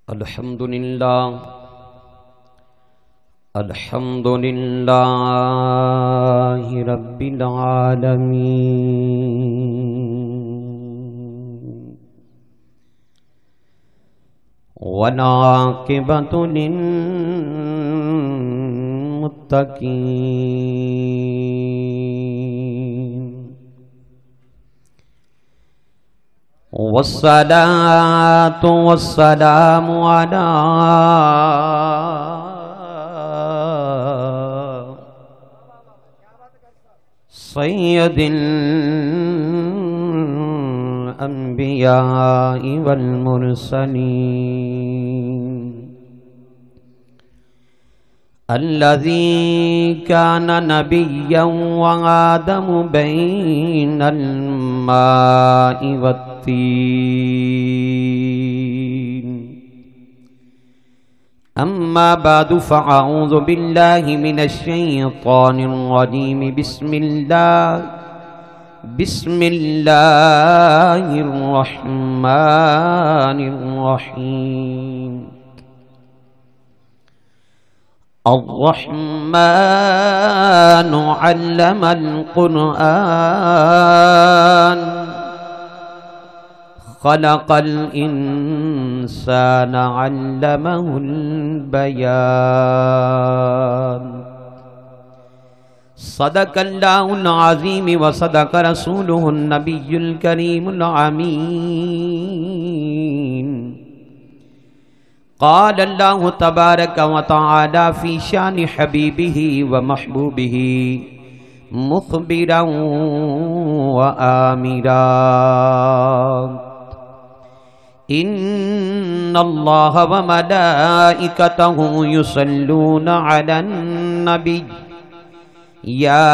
الحمدللہ رب العالمین والعاقبۃ للمتقین والصلاة والسلام على سید الانبیاء والمرسلین الذي كان نبيا وآدم بين الماء والطين أما بعد فأعوذ بالله من الشيطان الرجيم بسم الله الرحمن الرحيم الرحمن علم القرآن خلق الإنسان علمه البيان صدق الله العظيم وصدق رسوله النبي الكريم الأمين قال الله تبارك وتعالى في شان حبيبه ومحبوبه مخبرا وآمرا إن الله وملائكته يصلون على النبي يا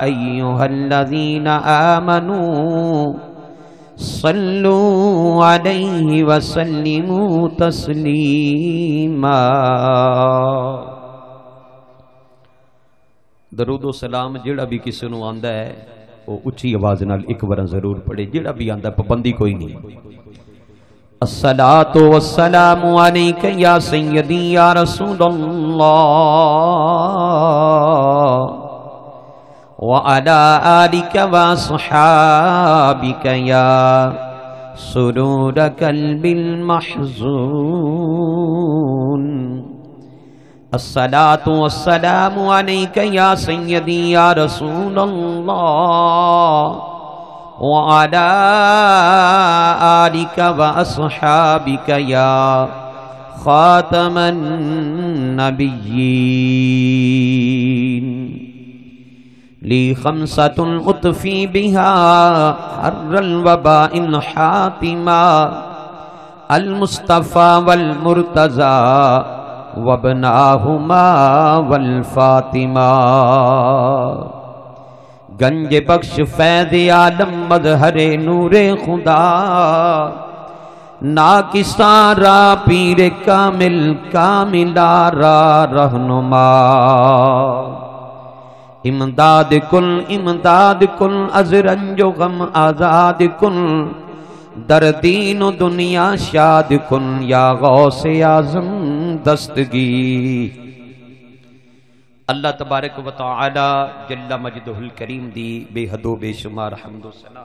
أيها الذين آمنوا صلوا علیہ وسلموا تسلیما۔ درود و سلام جڑا بھی کسی نو آندا ہے وہ اچھی آواز نال ایک بار ضرور پڑھے، جڑا بھی آندا پابندی کوئی نہیں۔ الصلاۃ والسلام علیک یا سیدی یا رسول اللہ وعلى آلك وصحابك يا سرور قلب المحزون الصلاة والسلام عليك يا سيدي يا رسول الله وعلى آلك وأصحابك يا خاتم النبيين لی خمسۃ اطفی بہا حر الوباء الحاتمہ المصطفى والمرتضى وابناہما والفاطمہ گنج بخش فیض عالم مظہر نور خدا ناکسارا پیر کامل کاملارا رہنما امداد کن از رنج و غم آزاد کن در دین و دنیا شاد کن یا غوث اعظم دستگی۔ اللہ تبارک و تعالی جل مجدہ الکریم دی بے حد و بے شمار حمد و ثنا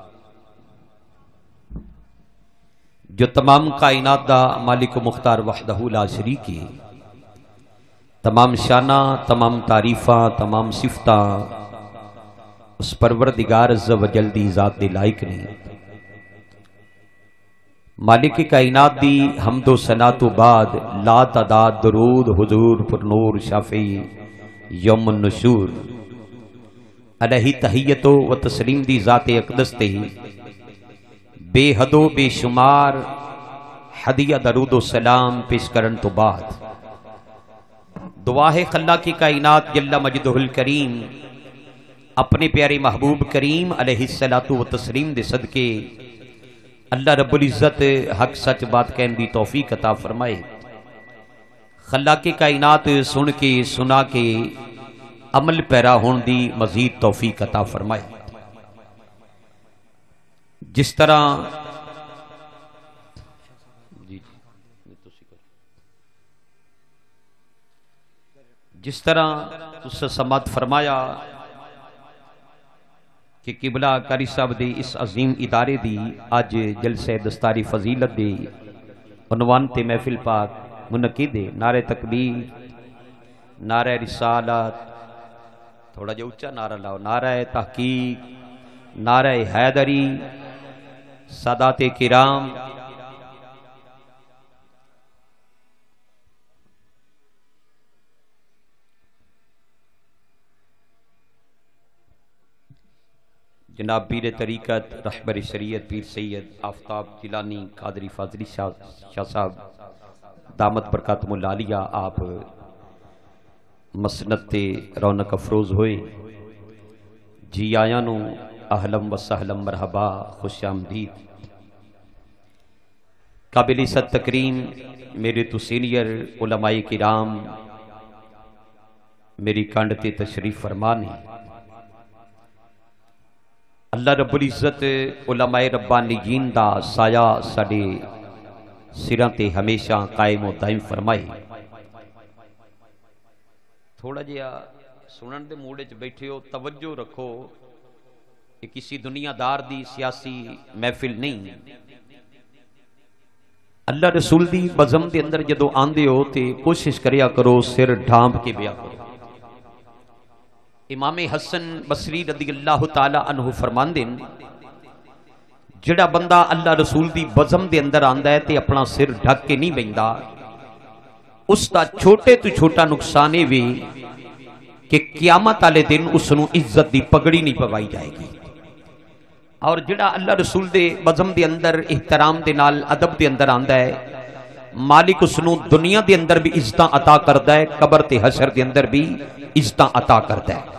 جو تمام کائنات دا مالک و مختار وحدہ لا شریکی، تمام شانہ، تمام تعریفاں، تمام صفتاں اس پروردگار عز و جل دی ذات دے لائق نہیں۔ مالک کائنات دی حمد و ثنا تو بعد لا تعداد درود حضور پر نور شافعی یوم النشور علیہ تحیت و تسلیم دی ذات اقدس تے بے حد و بے شمار ہدیہ درود و سلام پیش کرن تو بعد دعا ہے خلا کی کائنات جل مجدہ الکریم اپنے پیارے محبوب کریم علیہ الصلوۃ والتسلیم دے صدقے اللہ رب العزت حق سچ بات کہن دی توفیق عطا فرمائے۔ خلا کی کائنات سن کے سنا کے عمل پیرا ہون دی مزید توفیق عطا فرمائے۔ جس طرح جس طرح اس سماعت فرمایا کہ قبلہ قاری صاحب دی اس عظیم ادارے دی اج جلسہ دستاری فضیلت دی عنوان تے محفل پاک منعقد ہے۔ نعرہ تکبیر، نعرہ رسالت، تھوڑا جو اونچا نعرہ لاؤ، نعرہ تحقیق، نعرہ حیدری، سادات کرام، جناب پیر طریقت رہبر شریعت پیر سید آفتاب جیلانی قادری فاضلی شاہ صاحب دامت برکاتہم العالیہ آپ مسند تے رونق افروز ہوئے۔ جی آیاں نو اہلم و سہلم مرحبا، خوش آمدید۔ قابل عزت تکریم میرے تو سینئر علماء کرام میری کانڈ تے تشریف فرمانے، اللہ رب العزت علماء ربانیین دا سایہ ساڈے سراں تے ہمیشہ قائم و دائم فرمائے۔ تھوڑا جہا سنن دے موڈ وچ بیٹھے ہو، توجہ رکھو، یہ کسی دنیا دار دی سیاسی محفل نہیں۔ اللہ رسول دی بزم دے اندر جدو آندے ہو تے کوشش کریا کرو سر ڈھانپ کے بیا کرو۔ امام حسن بصری رضی اللہ تعالی عنہ فرماندے جڑا بندہ اللہ رسول دی بزم دے اندر آندا ہے تے اپنا سر ڈھک کے نہیں بیندا، اس دا چھوٹے تو چھوٹا نقصان یہ وی کہ قیامت والے دن اس نو عزت دی پگڑی نہیں پوائی جائے گی۔ اور جڑا اللہ رسول دے بزم دے اندر احترام دے نال ادب دے اندر آندا ہے، مالک اس نو دنیا دے اندر بھی عزتاں عطا کردا ہے، قبر تے حشر دے اندر بھی عزتاں عطا کردا ہے۔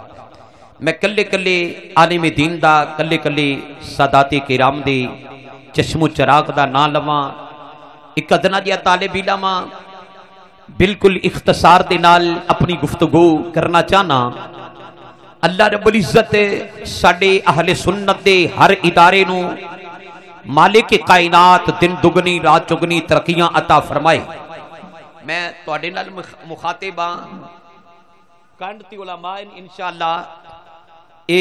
میں کلے کلے عالم دین دا، کلے کلے سادات کرام دے چشم و چراغ دا نام لواں، ایک ادنا جہا طالب علم بالکل اختصار دے نال اپنی گفتگو کرنا چاہنا۔ اللہ رب العزت ساڈے اہل سنت دے ہر ادارے نو مالک کائنات دن دگنی رات چگنی ترقیاں عطا فرمائے۔ میں تواڈے نال مخاطب ہاں، کنڈ تے علماء انشاءاللہ اے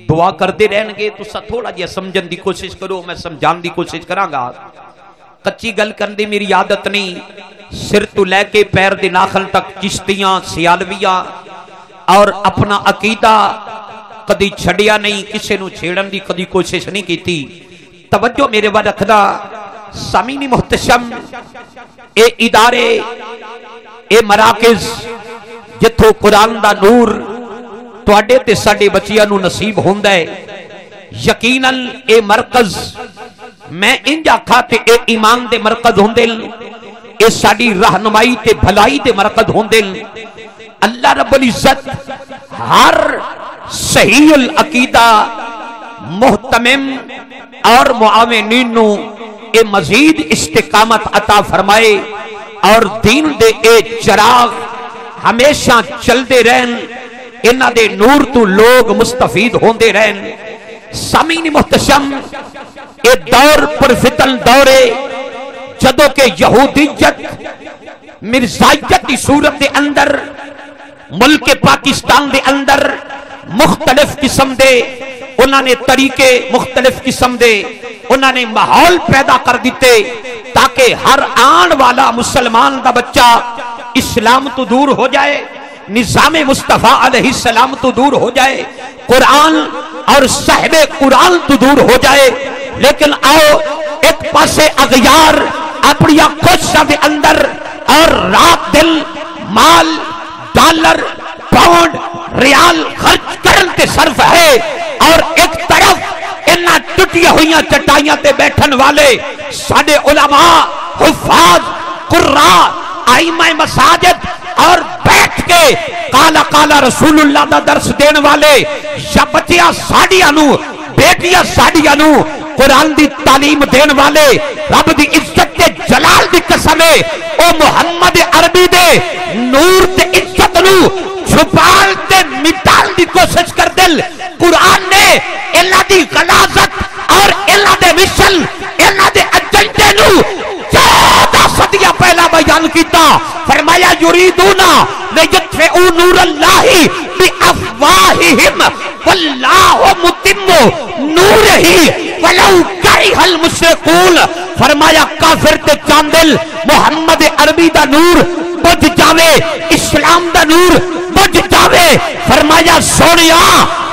دعا کردے رہن گے، تسا تھوڑا جہا سمجھن دی کوشش کرو، میں سمجھان دی کوشش کراں گا۔ کچی گل کرن دی میری عادت نہیں، سر تو لے کے پیر دے ناخن تک چشتیاں سیالویاں اور اپنا عقیدہ کدی چھڑیا نہیں، کسے نو چھیڑن دی کدی کوشش نہیں کیتی۔ توجہ میرے وا رکھنا سامعین محتشم، اے ادارے، اے مراکز جتھوں قرآن دا نور تواڈے تے ساڈے بچیاں نو نصیب ہوندا ہے، یقیناً اے مرکز میں انج آکھا تے اے ایمان دے مرکز ہوندے، اے ساڈی رہنمائی تے بھلائی دے مرکز ہوندے۔ اللہ رب العزت ہر صحیح العقیدہ محتمم اور معاونین نو اے مزید استقامت عطا فرمائے اور دین دے اے چراغ ہمیشہ چلدے رہن، انہاں دے نور تو لوگ مستفید ہوندے رہن۔ سامعین محتشم، اے دور پر فتن دورے جدو کہ یہودیت مرزائیت کی صورت دے اندر ملک پاکستان دے اندر مختلف قسم دے انہوں نے طریقے، مختلف قسم دے انہوں نے ماحول پیدا کر دیتے تاکہ ہر آن والا مسلمان دا بچہ اسلام تو دور ہو جائے، نظام مصطفیٰ علیہ السلام تو دور ہو جائے، قرآن اور صاحب قرآن تو دور ہو جائے۔ لیکن آؤ ایک پاسے اغیار اپنی کوششوں کے اندر اور رات دن مال ڈالر پاؤنڈ ریال خرچ کرن تے صرف ہے، اور ایک طرف انہاں ٹوٹیاں ہوئیاں چٹائیاں تے بیٹھن والے ساڈے علماء، حفاظ، قراء، ائمہ مساجد اور بیٹھ کے قالا قالا رسول اللہ دا درس دین والے، یا بچیاں ساڈیاں نو، بیٹیاں ساڈیاں نو قرآن دی تعلیم دین والے، رب دی عزت تے جلال دی قسم ہے او محمد عربی دے نور تے عزت نو چھپال تے مٹال دی کوشش کر دل۔ قرآن نے اللہ دی غلاظت اور اللہ دے مشن، اللہ دے ایجنڈے نو 14 صدیاں پہلا بیان کیتا فرمایا یریدون لیطفئوا نور اللہ بافواہہم واللہ متم نورہ ولو کرہ المشرکون فرمایا کافر تے چاندل محمد عربی دا نور بجھ جاوے اسلام دا نور بجھ جاوے فرمایا سونیا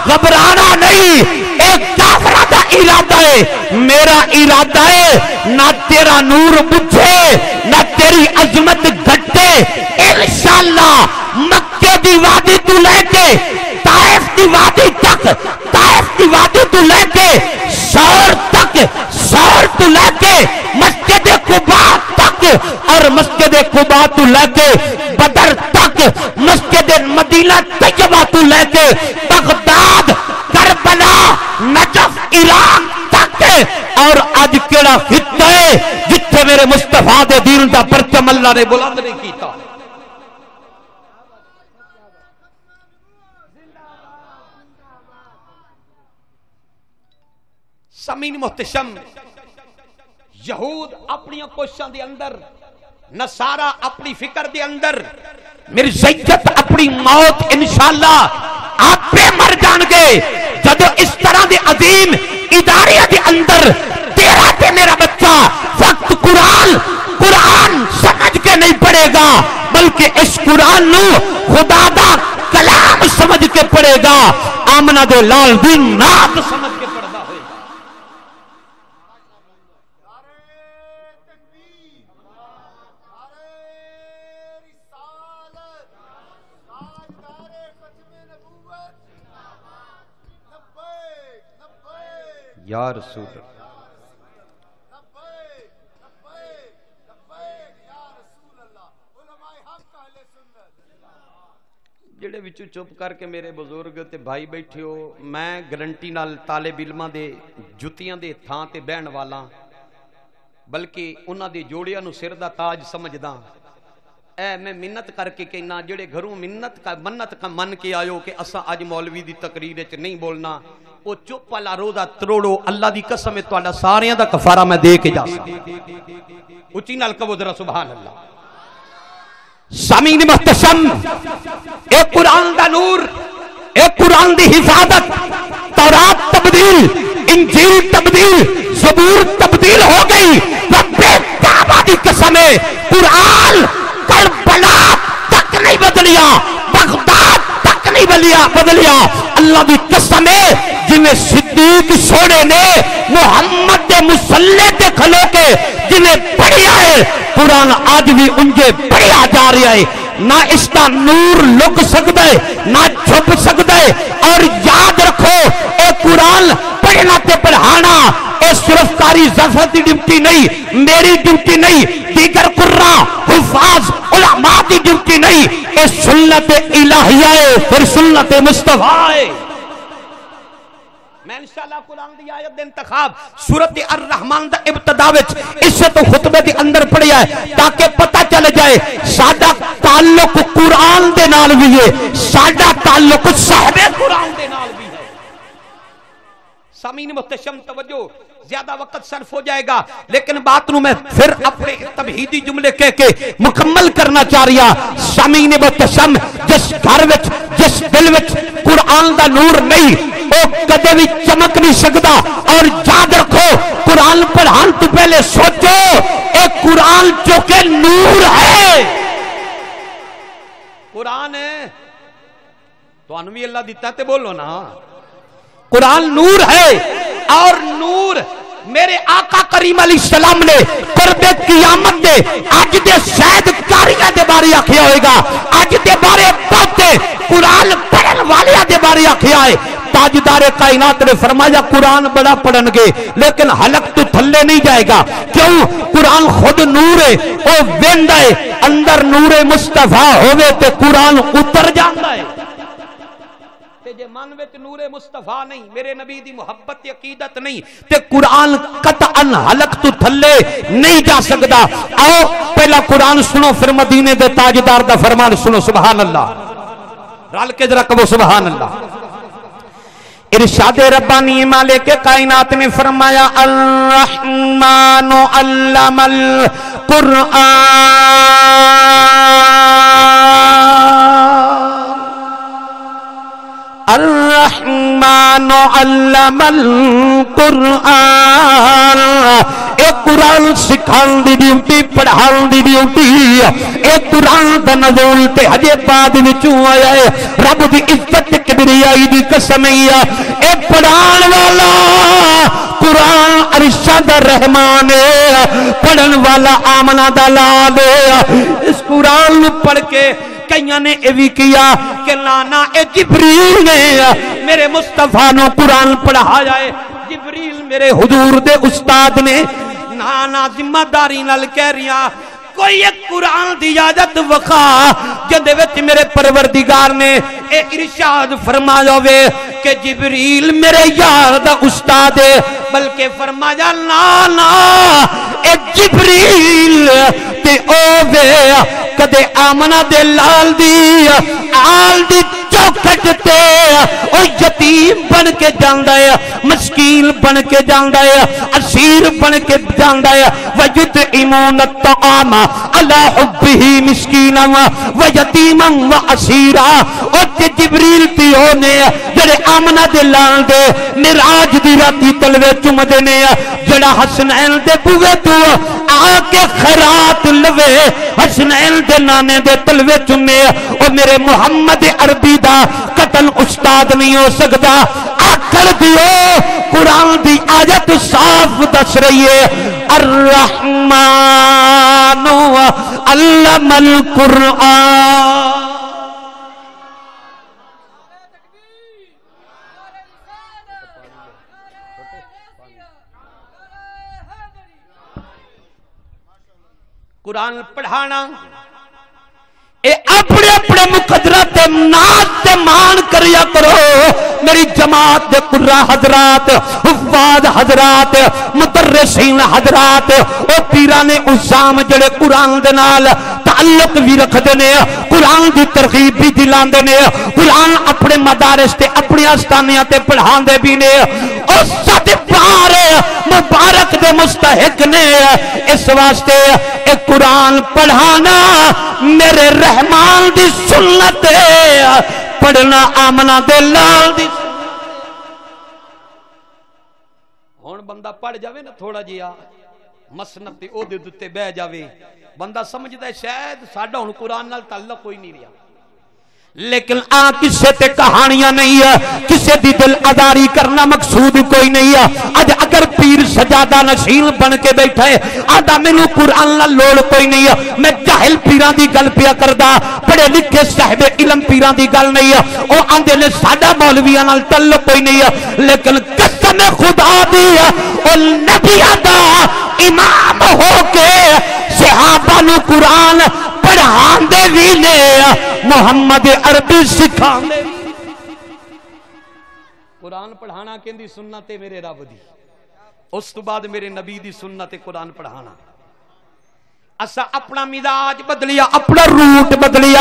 گھبرانا نہیں ایک کافرہ دا ارادہ ہے میرا ارادہ ہے نہ تیرا نور بجھے نہ تیری عظمت گھٹے انشاءاللہ مکہ دی وادی تو لے کے طائف دی وادی تک طائف دی وادی تو لے کے سور تک سور تو لے کے مسجد قباء تک اور مسجد قباء تو لے کے بدر تک مسجد مدینہ طیبہ تو لے کے بغداد کربلا نجف عراق تک اور آج کیڑا خطہ ہے جتھے میرے مصطفیٰ دے دین دا پرچم اللہ نے بلند نہیں کیتا سامعین محتشم یہود اپنی کوششاں دے اندر نصارہ اپنی فکر دے اندر مرزیت اپنی موت انشاءاللہ آپ پہ مر جان گے جدو اس طرح دے عظیم ادارے دے اندر تیرا تے میرا بچہ وقت قرآن سمجھ کے نہیں پڑے گا بلکہ اس قرآن نو خدا دا کلام سمجھ کے پڑے گا آمنہ دے لال دین نات سمجھ کے پڑھتا ہوئے یا رسول جڑے وچوں چپ کر کے میرے بزرگ تے بھائی بیٹھے ہو میں گارنٹی نال طالب علماں دے جتیاں دے تھاں تے بہن والا بلکہ انہاں دے جوڑیاں نو سر دا تاج سمجھدا اے میں منت کر کے کہنا جڑے گھروں منت کا من کے آیو کہ اساں اج مولوی دی تقریر وچ نہیں بولنا وہ چپ والا روزہ تروڑو اللہ دی قسم ہے تہاڈا ساریاں دا کفارہ میں دے کے جا سکتا اچھی نال کہو ذرا سبحان اللہ سامعین محتشم اے قرآن دا نور اے قرآن دی حفاظت تورات تبدیل انجیل تبدیل زبور تبدیل ہو گئی رب کعبہ دی قسم ہے قرآن کربلا تک نہیں بدلیا بغداد تک نہیں بدلیا اللہ دی قسم ہے جنہیں صدیق سوڑے نے محمد دے مسلح تے کھلو کے جنہیں پڑھیا ہے قرآن آج بھی انجھے پڑھیا جا رہا ہے نہ اس کا نور لک سکتا ہے نہ چھپ سکتا ہے اور یاد رکھو اے قرآن پڑھنا تے پڑھانا اے صرف کاری ظفر دی ڈیوٹی نہیں میری ڈیوٹی نہیں دیگر قرآن حفاظ علماء دی ڈیوٹی نہیں اے سنت الہیہ ہے پھر سنت مصطفیٰ ہے میں انشاءاللہ قرآن دی آیت دے انتخاب سورت الرحمن دا ابتدا وچ اس سے تو خطبے دی اندر پڑھیا ہے تاکہ پتہ چل جائے ساڈا تعلق قرآن دے نال بھی ہے ساڈا تعلق صاحب قرآن دے نال بھی ہے سامعین محتشم توجہ زیادہ وقت صرف ہو جائے گا لیکن بات نو میں پھر اپنے تمہیدی جملے کہہ کے مکمل کرنا چاہ رہا سامعین محتشم جس گھر وچ جس دل وچ قرآن دا نور نہیں وہ کدے بھی چمک نہیں سکتا اور یاد رکھو قرآن پڑھان تو پہلے سوچو اے قرآن جو کہ نور ہے قرآن ہے تو انوی اللہ دیتا تے بولو نا قرآن نور ہے اور نور میرے آقا کریم علیہ السلام نے قرب قیامت دے آج دے شاید کاریاں دے بارے آکھیا ہوئے گا آج دے بارے بہتے قرآن پڑھن والیا دے بارے آکھیا ہے تاجدار کائنات نے فرمایا قرآن بڑا پڑھن گے لیکن حلق تو تھلے نہیں جائے گا کیوں قرآن خود نور ہے وہ ویندا ہے اندر نور مصطفیٰ ہوئے تے قرآن اتر جاندا ہے جے من وچ نور مصطفیٰ نہیں میرے نبی دی محبت عقیدت نہیں تے قرآن قطعاً حلق تو تھلے نہیں جا سکتا آؤ پہلا قرآن سنو پھر مدینے دے تاجدار دا فرمان سنو سبحان اللہ رال کے ذرا کہو سبحان اللہ ارشاد ربانی مالک کائنات نے فرمایا الرحمن علم القرآن الرحمن علم القرآن ایک قرآن سکھان دی ڈیوٹی پڑھان دی ڈیوٹی ایک قرآن دا نزول تے حجے بعد وچوں آیا ہے رب دی عزت کبریائی دی قسم ہے اے پڑھان والا قرآن ارشاد رحمان ہے پڑھن والا آمنہ دا لال ہے اس قرآن پڑھ کے کئیاں نے ایوی کیا کہ لانا اے جبریل نے میرے مصطفیٰ نو قرآن پڑھا جائے جبریل میرے حضور دے استاد نے نانا ذمہ داری نال کہہ رہا کوئی ایک قرآن دی اجازت وکھا جندے وچ میرے پروردگار نے اے ارشاد فرمایا ہوئے کہ جبریل میرے یار دا استاد ہے بلکہ فرمایا نا اے جبریل تے اوے کدے آمنہ دے لال دی آل دی چوکھٹ تے او یتیم بن کے جاندا ہے مسکین بن کے جاندا ہے اسیر بن کے جاندا ہے وَيُطْعِمُونَ الطَّعَامَ عَلَى حُبِّهِ مِسْكِينًا وَيَتِيمًا وَأَسِيرًا او تے جبریل تے ہونے جڑے آمنہ دے لال دے معراج دی راتی تلوے چومدے نے جڑا حسنین دے بوئے تو آ کے خیرات لوے حسنین دے نانے دے تلوے چومے او میرے محمد عربی دا قتل استاد نہیں ہو سکتا آکھر دیو قرآن دی آیت صاف دس رہی ہے الرحمن علم القرآن قرآن پڑھانا اے اپنے اپنے مقدرات ناز تے مان کریا کرو میری جماعت دے قرآن حضرات حفاظ حضرات مدرسین حضرات او پیران عظام جڑے قرآن دے نال تعلق بھی رکھ دینے قرآن دی ترغیب بھی دلان دینے قرآن اپنے مدارس تے اپنی آستانیاں تے پڑھان دے بھی نے اور ساتھ پار مبارک دے مستحق نے اس واسطے ایک قرآن پڑھانا میرے رحمان دی سنت ہے پڑھنا آمنہ دے لال دی ہون بندہ پڑھ جاوے نا تھوڑا جیا مسنت تے او دے دتے بہ جاوے بندہ سمجھدا ہے شاید ساڈا ہن قرآن نال تعلق کوئی نہیں رہا لیکن کسے تے کہانیاں نہیں ہے کسے دی دل اداری کرنا مقصود کوئی نہیں ہے آج اگر پیر سجادہ نشین بن کے بیٹھا ہے آدھا مینوں قرآن نال لوڑ کوئی نہیں ہے میں جاہل پیران دی گل پیا کردا پڑھے لکھے صاحب علم پیران دی گل نہیں ہے او آندے نے ساڈا مولویاں نال تعلق کوئی نہیں ہے لیکن قسم خدا دی او نبیاں دا امام ہو کے صحابہ نو قرآن پڑھان دے بھی نے محمد عربی سکھان دے قرآن پڑھانا کہندی سنت میرے رب دی اس تو بعد میرے نبی دی سنت قرآن پڑھانا اسا اپنا مزاج بدلیا اپنا روٹ بدلیا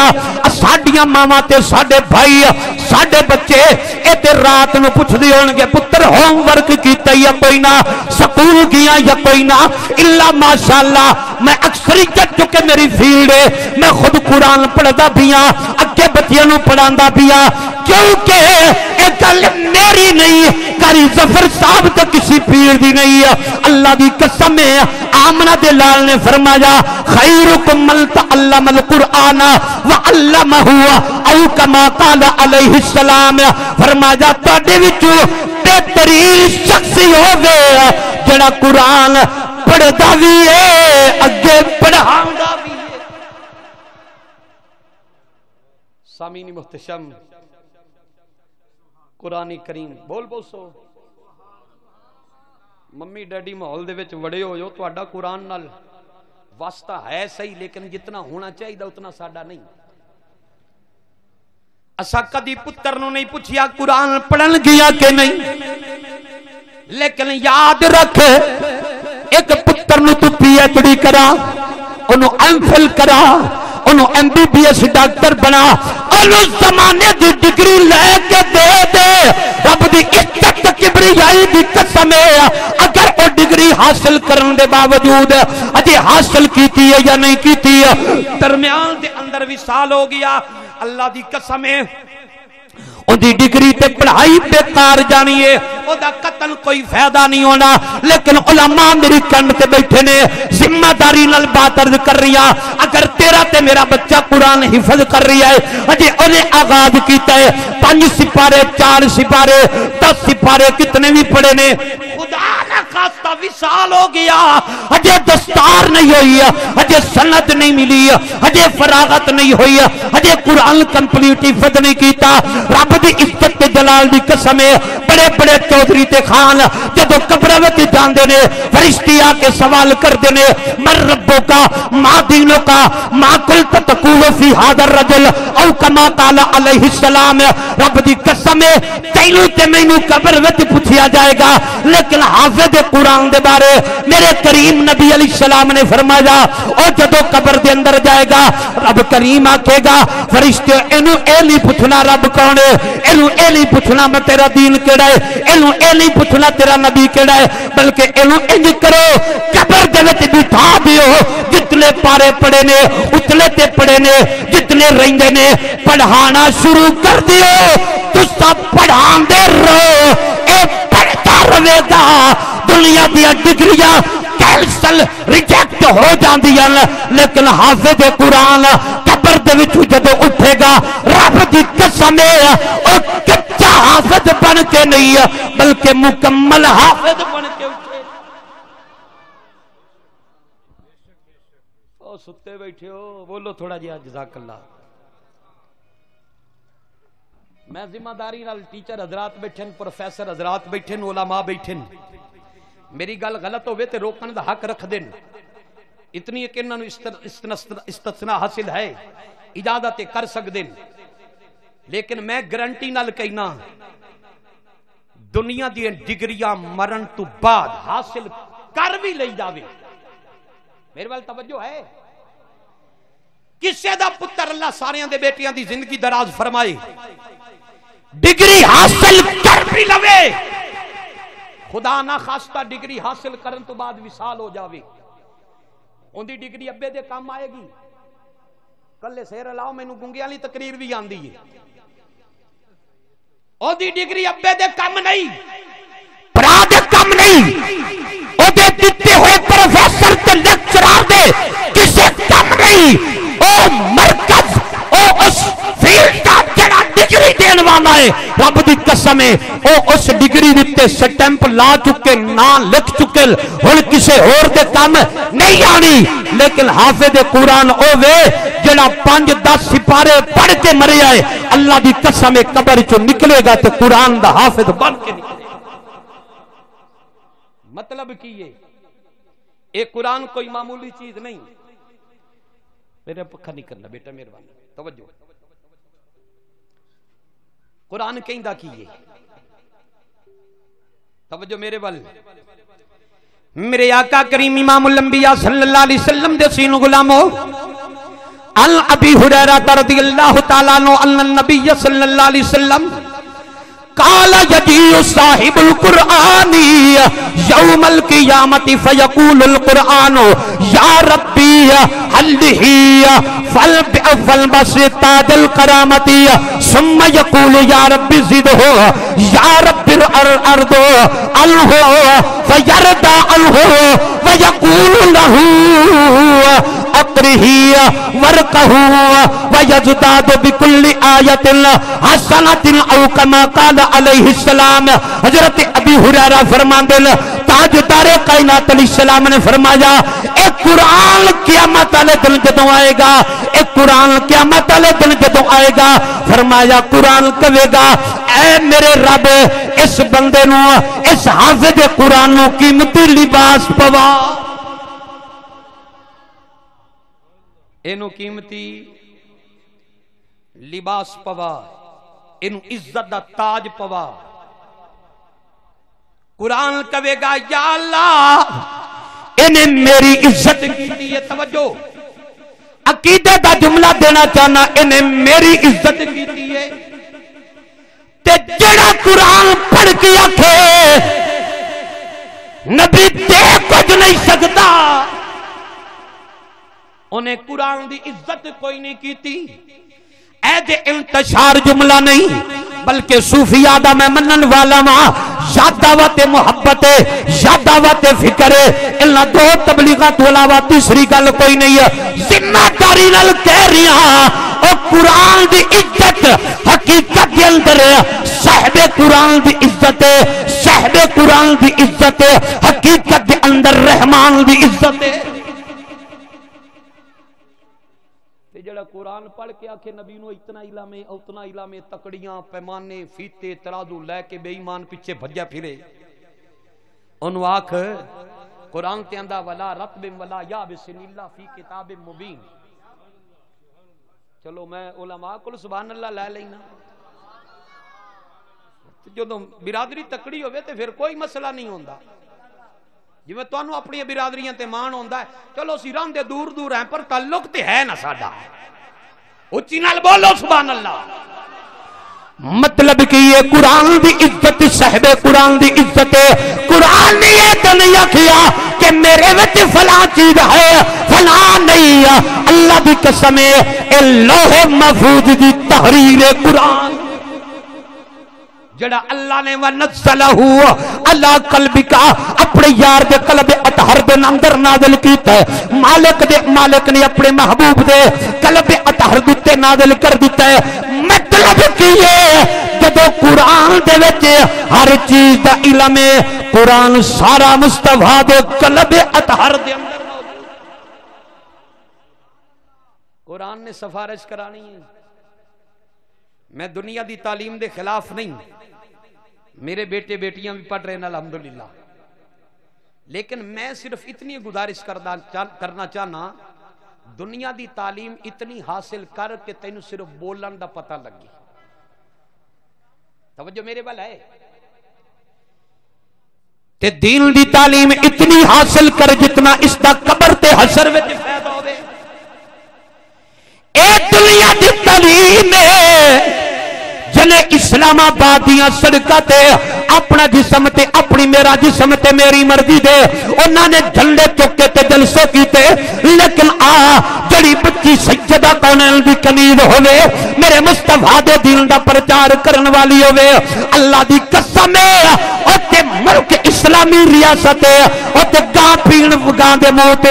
ساڈیاں ماواں تے ساڈے بھائی ساڈے بچے اے تے رات نو پوچھ دی ہون گے پتر ہوم ورک کیتا یا کوئی نہ سکول گیا یا کوئی نہ الا ماشاءاللہ میں اکثریت چکے میری فیلڈ ہے میں خود قرآن پڑھدا بھی ہاں اگے بچیاں نو پڑھاندا بھی ہاں کیونکہ اے گل میری نہیں قاری ظفر صاحب تو کسی پیر دی نہیں ہے اللہ دی قسم ہے آمنہ دے لال نے فرمایا خیرکم من تعلم القرآن وعلمہ او کما قال علیہ السلام فرمایا تواڈے وچوں بہترین شخص ہوے جڑا قرآن پڑھدا وی ہے اگے پڑھاوندا وی ہے سامعین محتشم قرآن کریم بول سو ممی ڈیڈی ماحول دے وچ وڑے ہوئے ہو تہاڈا قرآن نال واسطہ ہے صحیح لیکن جتنا ہونا چاہیے اتنا ساڈا نہیں اسا کدی پتر نو نہیں پوچھیا قرآن پڑھن گیا کہ نہیں لیکن یاد رکھ ایک پتر نو تو پی ایچ ڈی کرا انہوں ایم فل کرا انہوں M B B S doctor بنا انہوں زمانے دی ڈگری لے کے دے رب دی کبریائی دی قسم ہے اگر وہ ڈگری حاصل کرن دے باوجود اجے حاصل کیتی ہے یا نہیں کیتی ہے درمیان دے اندر وصال ہو گیا اللہ دی قسم ہے اُندی ڈگری تے پڑھائی بیکار جانی ہے او دا قتل کوئی فائدہ نہیں ہونا لیکن علماء میری کنڈ تے بیٹھے نے ذمہ داری نال بات عرض کر رہی ہیں اگر تیرا تے میرا بچہ قرآن حفظ کر رہی ہے اجے انہیں آغاز کیتا ہے 5 سپارے 4 سپارے 10 سپارے کتنے بھی پڑھے نے خدا نہ خواستہ وصال ہو گیا اجے دستار نہیں ہوئی اجے سند نہیں ملی اجے فراغت نہیں ہوئی اجے قرآن کمپلیٹ حفظ نہیں کیتا رب دی عزت تے جلال دی قسم ہے بڑے بڑے چودھری تے خان جدو قبر وچ جاندے نے فرشتے آ کے سوال کردے نے من ربو کا ما دینو کا ما قلت تقول فی ھذا الرجل او کما قال علیہ السلام رب دی قسم ہے تینوں تے مینوں قبر وچ پوچھیا جائے گا لیکن حافظ قرآن دے بارے میرے کریم نبی علیہ السلام نے فرمایا او جدو قبر دے اندر جائے گا رب کریم آکھے گا فرشتے اینو اے نہیں پوچھنا رب کون ہے اینو اے نہیں پوچھنا میں تیرا دین کیڑا ہے اینو اے نہیں پوچھنا تیرا نبی کیڑا ہے بلکہ اینو انج کرو قبر دے وچ بٹھا دیو جتنے پارے پڑے نے اتنے تے پڑے نے جتنے رہندے نے پڑھانا شروع کر دیو تو سب پڑھان دے رہو اے پڑھتا رہے گا دنیا دیا ڈگریاں کینسل ریجیکٹ ہو جاندیاں لیکن حافظ قرآن قبر دے وچ جدوں اٹھے گا رب دی قسم ہے او کچا حافظ بن کے نہیں بلکہ مکمل حافظ بن کے اٹھے او ستے بیٹھے ہو بولو تھوڑا جہا جزاک اللہ میں ذمہ داری نال ٹیچر حضرات بیٹھن پروفیسر حضرات بیٹھن علماء بیٹھن میری گل غلط ہوئے تے روکن دا حق رکھ دین اتنی کہ انہوں استثناء حاصل ہے اجازت کر سکدیں لیکن میں گارنٹی نال کہنا دنیا دی ڈگریاں مرن تو بعد حاصل کر بھی لئی جاوے میرے وال توجہ ہے کسے دا پتر اللہ ساریاں دے بیٹیاں دی زندگی دراز فرمائے ڈگری حاصل کر بھی لوے خدا نہ خواستہ ڈگری حاصل کرن تو بعد وصال ہو جاوے ان دی ڈگری ابے دے کام آئے گی کلے سیر لاؤ میں نو گنگیاں لی تقریر بھی آن دی ہے او دی ڈگری ابے دے کام نہیں پرا دے کام نہیں او دے دیتے ہوئے پروفیسر تے لیکچرار دے کسے کام نہیں او مرکز او اس فیلڈ کا جڑا ڈگری دین والا ہے رب دی قسم ہے او اس ڈگری دیتے سٹیمپ لا چکے نام لکھ چکے ہن کسے اور دے کام نہیں آنی لیکن حافظ قرآن او وے جڑا 5-10 سپارے پڑھ کے مرے آئے اللہ دی قسم قبر چو نکلے گا تو قرآن دا حافظ بن کے نکلے مطلب کیے اے قرآن کوئی معمولی چیز نہیں میرے پکھا نہیں کرنا بیٹا مہربانی توجہ قرآن کہیں دا کیے توجہ میرے بل میرے آقا کریم امام الانبیاء صلی اللہ علیہ وسلم دے سین غلاموں عن ابی ہریرہ رضی اللہ تعالیٰ عنہ ان النبی صلی اللہ علیہ وسلم قال یجیء صاحب القرآن یوم القیامت فیقول القرآن یا ربی حلہی فالبس تاج القرامت ثم یقول یا رب زدہ یا رب الارض عنہ فیردہ عنہ ویقول لہو اقرہی ورقہو ویزداد بکل آیت حسنت او کما قال علیہ السلام حضرت ابی ہریرہ فرمان دل تاجدار کائنات علیہ السلام نے فرمایا اے قرآن قیامت والے دن جدوں آئے گا اے قرآن قیامت والے دن جدوں آئے گا فرمایا قرآن کہے گا اے میرے رب اس بندے نو اس حافظ قرآن نو قیمتی لباس پوا اینو قیمتی لباس پوا اینو عزت دا تاج پوا قرآن کہے گا یا اللہ انہیں میری عزت کی ہے توجہ عقیدے دا جملہ دینا چاہنا انہیں میری عزت کی ہے تے جڑا قرآن پڑھ کے آکھے نبی دے کچھ نہیں سکتا انہیں قرآن دی عزت کوئی نہیں کیتی. اے دے انتشار جملہ نہیں بلکہ صوفیاء دا میں منن والا ماں یا دعوت محبت ہے یا دعوت فکر ہے اللہ دو تبلیغات علاوہ تیسری گل کوئی نہیں ہے. ذمہ داری نال کہہ رہی ہاں او قرآن دی عزت حقیقت دے اندر صاحب قرآن دی عزت ہے صاحب قرآن دی عزت ہے حقیقت دے اندر رحمان دی عزت ہے. جڑا قرآن پڑھ کے آکھے نبی نو اتنا علم ہے اتنا علم ہے تکڑیاں پیمانے فیتے ترازو لے کے بے ایمان پیچھے بھجا پھرے انہوں آکھ قرآن تے اندہ ولا رتب ولا یابس الا فی کتاب مبین. چلو میں علماء کو سبحان اللہ لے لینا جو برادری تکڑی ہوئے تے پھر کوئی مسئلہ نہیں ہوندا جی میں تو انہوں اپنی برادریاں تے مان ہوندا ہے چلو اسی رام دے دور دور ہیں پر تعلق تے ہے نا ساڈا اچھی نال بولو سبحان اللہ. مطلب کہ یہ قرآن دی عزت صاحب قرآن دی عزت ہے. قرآن نے یہ تو نہیں کیا کہ میرے وچ فلاں چیز ہے فلاں نہیں ہے. اللہ دی قسم ہے اے لوح محفوظ دی تحریر قرآن جڑا اللہ نے وَنَزَّلَهُ عَلَىٰ قَلْبِكَ اپنے یار دے قلب اطہر دے اندر نازل کیتا ہے. مالک نے اپنے محبوب دے قلب اطہر دے نازل کر دیتا ہے. مطلب کی ہے جدو قرآن دے وچ ہر چیز دا علم ہے قرآن سارا مصطفیٰ دے قلب اطہر دے اندر موجود. قرآن نے سفارش کرانی ہے. میں دنیا دی تعلیم دے خلاف نہیں میرے بیٹے بیٹیاں بھی پڑھ رہے ہیں الحمدللہ لیکن میں صرف اتنی گزارش کرنا چاہنا دنیا دی تعلیم اتنی حاصل کر کے تینوں صرف بولن دا پتہ لگی. توجہ میرے بل ہے تے دین دی تعلیم اتنی حاصل کر جتنا اس دا قبر تے حشر وچ فائدہ ہوے. اے دنیا دی تعلیم جنے اسلام آباد دیاں سڑکاں تے اپنا جسم تے اپنی میرا جسم تے میری مرضی دے انہاں نے جھنڈے چکے تے جلسے کیتے لیکن جڑی بچی سجدہ کونین دی کنیز ہوئے میرے مصطفیٰ دے دین دا پرچار کرن والی ہوئے اللہ دی قسم ہے اوتے ملک اسلامی ریاست ہے اوتے گاں پین گاں دے موت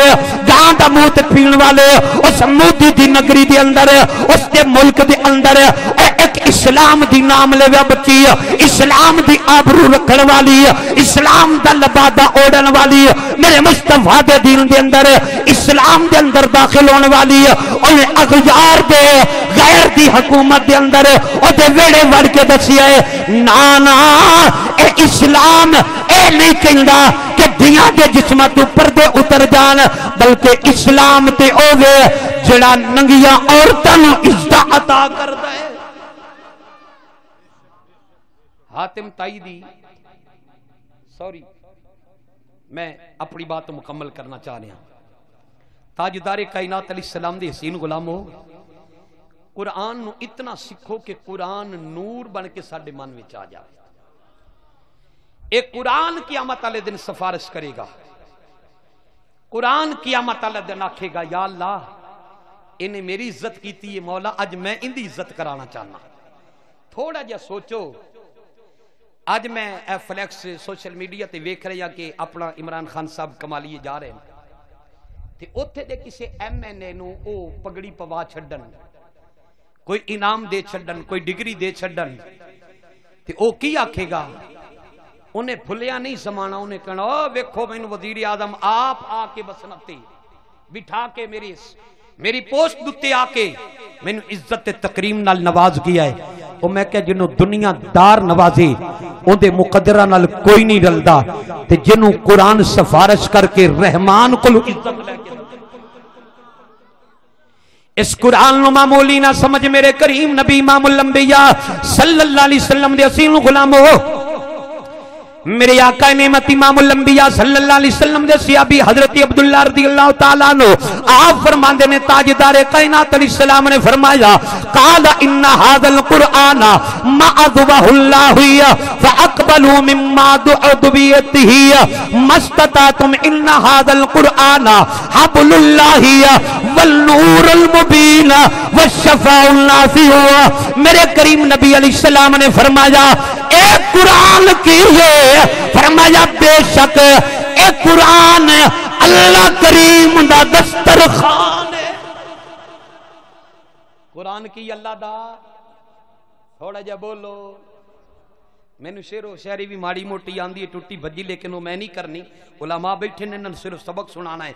گاں دا موت پین والے اس مودی دی نگری دے اندر اس دے ملک دے اندر ایک اسلام دی نام لے ویا بچی اسلام دی آبرو رکھن والی اسلام دا لبادہ اوڑن والی میرے مصطفیٰ دے دین دے اندر اسلام دے اندر داخل ہونے والی انہیں اغیار دے غیر دی حکومت دے اندر او دے ویڑے وڑ کے دسی ہے نانا اے اسلام اے نہیں کہندا کہ دیاں دے جسمہ تو پردے اتر جان بلکہ اسلام تے اوے جڑا ننگیاں عورتاں عزت عطا کردا ہے. حاتم تائیدی سوری میں اپنی بات مکمل کرنا چاہ رہا ہوں. تاجدار کائنات علیہ السلام دے حسین غلام ہو قرآن نو اتنا سکھو کہ قرآن نور بن کے ساڈے من وچ آ جائے. ایک قرآن قیامت والے دن سفارش کرے گا. قرآن قیامت والے دن آکھے گا یا اللہ انہیں میری عزت کیتی ہے مولا اج میں ان دی عزت کرانا چاہنا. تھوڑا جا سوچو آج میں فلیکس سوشل میڈیا تے ویکھ رہا کہ اپنا عمران خان صاحب کمالیے جا رہے ہیں تے اوتھے دے کسے ایم این اے نو او پگڑی پوا چھڈن کوئی انعام دے چھڈن کوئی ڈگری دے چھڈن تے او کی آکھے گا انہیں بھلیا نہیں سمانا انہیں کہنا او ویکھو مینوں وزیر اعظم آپ آ کے بسنت تے بٹھا کے میری پوسٹ دتے آ کے مینوں عزت تکریم نال نواز کیا ہے. او میں کہ جنوں دنیا دار نوازے اون دے مقدرہ نال کوئی نہیں رلدا تے جنوں قرآن سفارش کر کے رحمان کو عزت لے کے اس قرآن نو معمولی نہ سمجھ میرے کریم نبی امام الانبیاء صلی اللہ علیہ وسلم دے اصیل غلام ہو میرے آقا نعمت امام الانبیاء صلی اللہ علیہ وسلم دے صحابی حضرت عبداللہ رضی اللہ تعالیٰ عنہ آپ فرماندے نے تاجدار کائنات علیہ السلام نے فرمایا قال ان هذا القرآن ما اذبح الله فاقبلوا مما دعوا بيته ما استطعتم ان هذا القرآن حبل الله والنور المبين والشفاء النافع میرے کریم نبی علیہ السلام نے فرمایا اے قرآن کی ہے، فرمایا بے شک اے قرآن اللہ کریم دا دسترخوان ہے۔ قرآن کی اللہ دا تھوڑا جا بولو، میں نے شعر و شاعری بھی ماڑی موٹی آندی ہے ٹوٹی بھجی، لیکن وہ میں نہیں کرنی، علماء بیٹھے نے صرف سبق سنانا ہے۔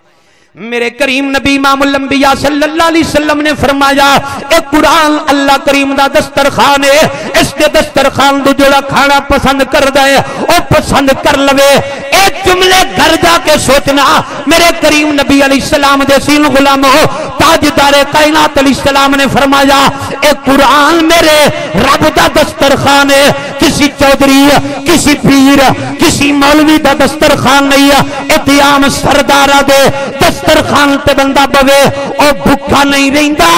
میرے کریم نبی امام الانبیاء صلی اللہ علیہ وسلم نے فرمایا اے قرآن اللہ کریم دا دسترخوان ہے، اس کے دسترخوان دو جڑا کھانا پسند کر دے او پسند کر لوے۔ اے جملے گھر جا کے سوچنا، میرے کریم نبی علیہ السلام دے سین غلاموں تاجدار کائنات علیہ السلام نے فرمایا اے قرآن میرے رب دا دسترخوان ہے، کسی چودھری کسی پیر کسی مولوی دا دسترخوان نہیں ہے، اتیام سردارہ دے دسترخوان تے بندہ بوے او بھکا نہیں رہندا،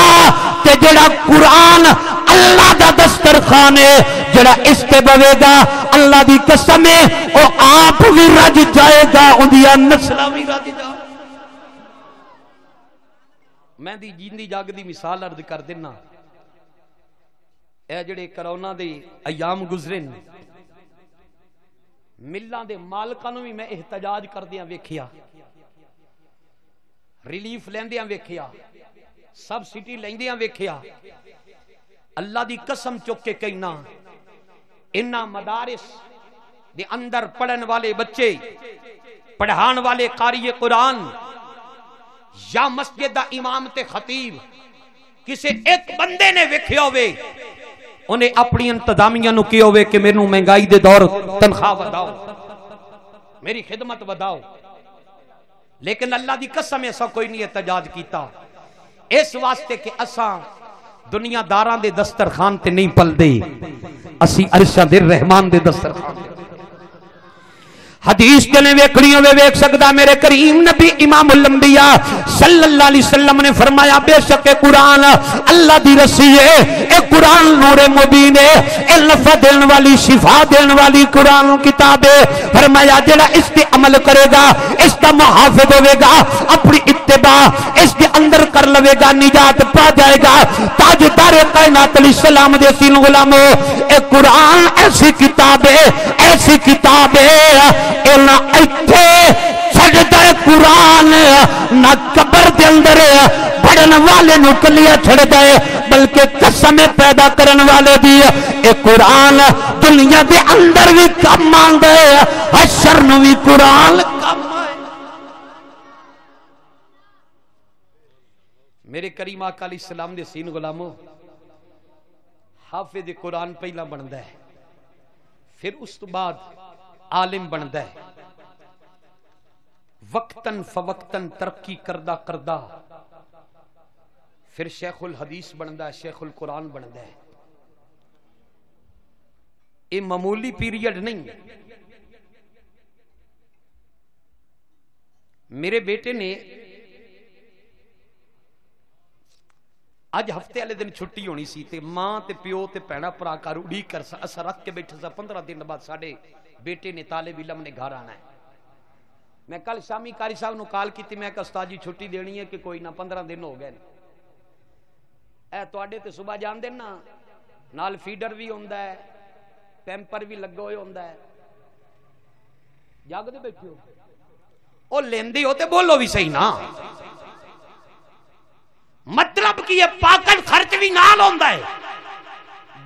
تے جڑا قرآن اللہ دا دسترخوان ہے جڑا اس تے بوے گا اللہ دی قسم ہے او آپ بھی رج جائے گا، اندیا نسلہ بھی رج جائے گا۔ میں دی جیندی جاگ دی مثال عرض کر دینا، اے جڑے کرونا دے ایام گزرن ملاں دے مالکاں نوں بھی میں احتجاج کردیاں ویکھیا، ریلیف لیندیاں ویکھیا، سبسڈی لیندیاں ویکھیا۔ اللہ دی قسم چک کے کہنا انہاں مدارس دے اندر پڑھن والے بچے، پڑھان والے قاری قرآن یا مسجد دا امام تے خطیب کسے ایک بندے نے ویکھیا ہوئے انہیں اپنی انتظامیہ نو کیا ہوئے کہ میں نو مہنگائی دے دور تنخواہ وداؤ، میری خدمت وداؤ، لیکن اللہ دی قسم ایسا کوئی نہیں احتجاج کیتا، اس واسطے کہ اساں دنیا داراں دے دسترخوان تے نہیں پل دے، اسی عرشہ دے رحمان دے دسترخوان دے۔ حدیث جنے ویکھڑیوں میں ویکھ سکدا میرے کریم نبی امام الانبیاء صلی اللہ علیہ وسلم نے فرمایا بے شک قرآن اللہ دی رسی ہے، اے قرآن نور مبین ہے، اے لفظ دین والی شفا دین والی قرآن کتاب ہے۔ فرمایا جڑا اس پہ عمل کرے گا اس کا محافظ ہوئے گا، اپنی اتباع اس کے اندر کر لوے گا، نجات پا جائے گا۔ تاجدار کائنات علیہ السلام دے سین غلاموں اے قرآن ایسی کتاب ہے، ایسی کتاب ہے نہ ایتھے چھڑ دے قرآن نہ قبر دے اندر پڑھن والے نو کلیا چھڑ دے، بلکہ قسم پیدا کرن والے دی اے قرآن دنیا دے اندر بھی کم آندے، حشر نو بھی قرآن کم آئے۔ میرے کریم آقا علیہ السلام دے سین غلاموں حافظ قرآن پہلا بندا ہے، پھر اس تو بعد عالم بندا ہے، وقتاً فوقتاً ترقی کردہ کردہ پھر شیخ الحدیث بندا ہے، شیخ القرآن بندا ہے۔ یہ معمولی پیریڈ نہیں۔ میرے بیٹے نے اج ہفتے والے دن چھٹی ہونی سی تے ماں تے پیو تے بھیڑاں بھرا کر اڑیک کر اسا رکھ کے بیٹھے سا 15 دن بعد ساڈے بیٹے نے طالب علم نے گھر آنا ہے۔ میں کل شامی قاری صاحب نو کال کیتی، میں کہ استاد جی چھٹی دینی ہے کہ کوئی نہ 15 دن ہو گئے اے تواڈے تے صبح جان دین نا نال فیڈر بھی ہوندا ہے، پیمپر بھی لگا ہوئے ہوندا ہے، جاگ دے بیٹھے ہو او لیندے ہو تے بولو بھی صحیح نا، مطلب کہ یہ پاکن خرچ بھی نال ہوندا ہے۔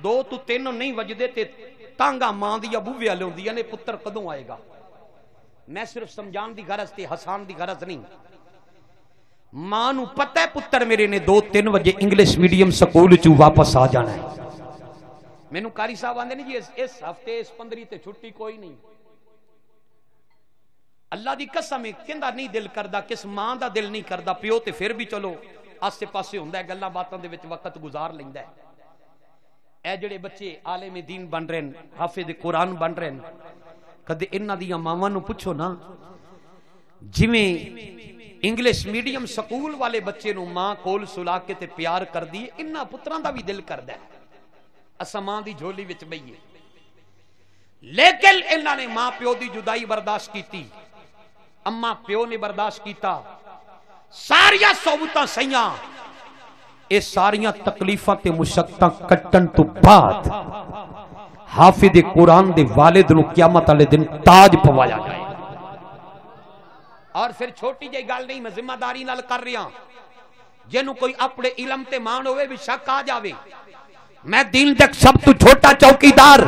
2 تو 3 نہیں وجدے تے تانگا ماں دی ابوے والے ہوندیاں نے پتر کدوں آئے گا۔ میں صرف سمجھان دی غرض تے حسان دی غرض نہیں، ماں نو پتہ ہے پتر میرے نے 2-3 بجے انگلش میڈیم سکول چوں واپس آ جانا ہے۔ مینوں قاری صاحب آندے نہیں جی اس ہفتے اس 15 تے چھٹی کوئی نہیں۔ اللہ دی قسم ہے کیندا نہیں دل کردا، کس ماں دا دل نہیں کردا، پیو تے پھر بھی چلو آسے پاسے ہوندا ہے، گلاں باتاں دے وچ وقت گزار لیندا ہے۔ اے جڑے بچے عالم دین بن رہے ہیں، حافظ قرآن بن رہے ہیں، کدے انہاں دیاں ماواں نوں پوچھو نا جویں انگلش میڈیم سکول والے بچے نوں ماں کول سلا کے تے پیار کر دی انہاں پتراں دا بھی دل کردا ہے اساں ماں دی جھولی وچ بئیے لیکن انہاں نے ماں پیو دی جدائی برداشت کیتی اما پیو نے برداشت کیتا ساریاں صحبتاں سیاں اے ساریاں تکلیفاں تے مشقتاں کٹن تو بعد حافظ قرآن دے والد نو قیامت والے دن تاج پوایا جائے اور پھر چھوٹی جی گل نہیں میں ذمہ داری نال کر رہا جنوں کوئی اپنے علم تے مان ہوئے بھی شک آ جاوے میں دین تک سب تو چھوٹا چوکیدار